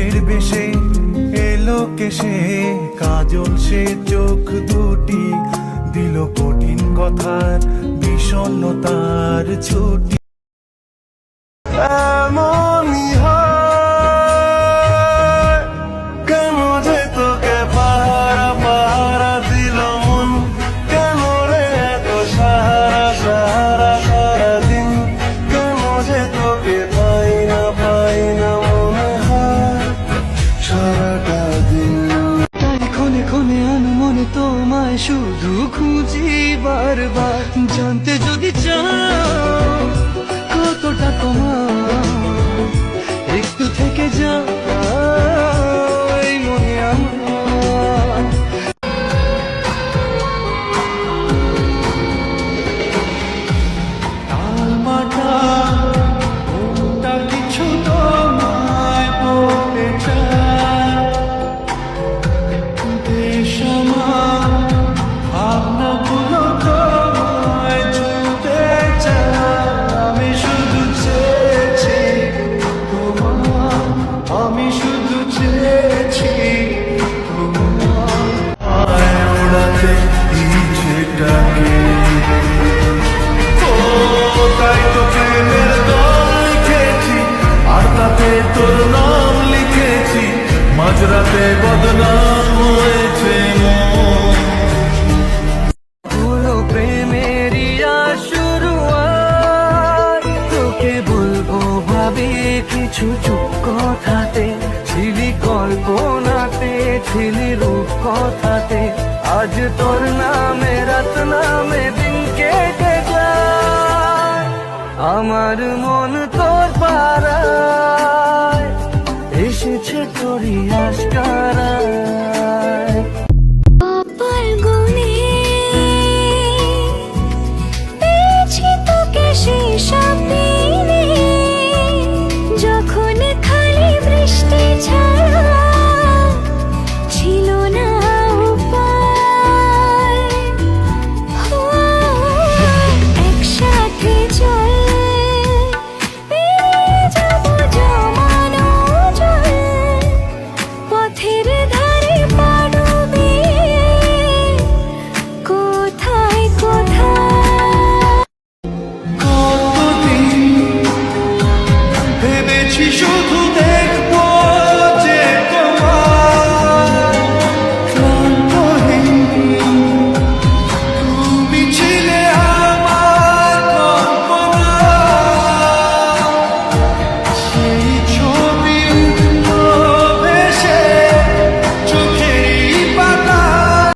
ফুলের বেশে এলো কেশে কাজল সে চোখ দুটি দিল কঠিন কথার বিষণ্ণতার ছুটি। এমনই হয় কেন যে তোকে পাহারা পাহারা দিল মন, কেন রে এত সাহারা সাহারা সারাদিন, কেন যে তোকে পাই না মনে হয় সারাটা দিন। তাই ক্ষণে ক্ষণে আনমনে তোমায় শুধু খুঁজি বারবার, জানতে যদি চাও কতটা তোমার একটু থেকে যাও এই মনে আমার। তালমাটা কোনটা কিছু তোমায় বলতে চায়, দেশ আমার ভাবনাগুলো তোমায় ছুঁতে চায়। আমি শুধু চেয়েছি তোমার, আমি শুধু চেয়েছি তোমার ওড়াতে ইচ্ছেটাকে। তাই তো প্রেমের গান লিখেছি আর তাতে তোর নাম লিখেছি, মাঝরাতে বদনাম হয়েছে মন। হলো প্রেমেরই শুরুয়াত, তোকে বলবো ভাবি কিছু চুপ কথাতে, ছিলি কল্পনাতে ছিলি রূপ কথাতে, আজ তোর নামে রাত নামে দিন কেটে যায়, আমার মন তোর পাড়ায় এসেছে তোরই আশকা।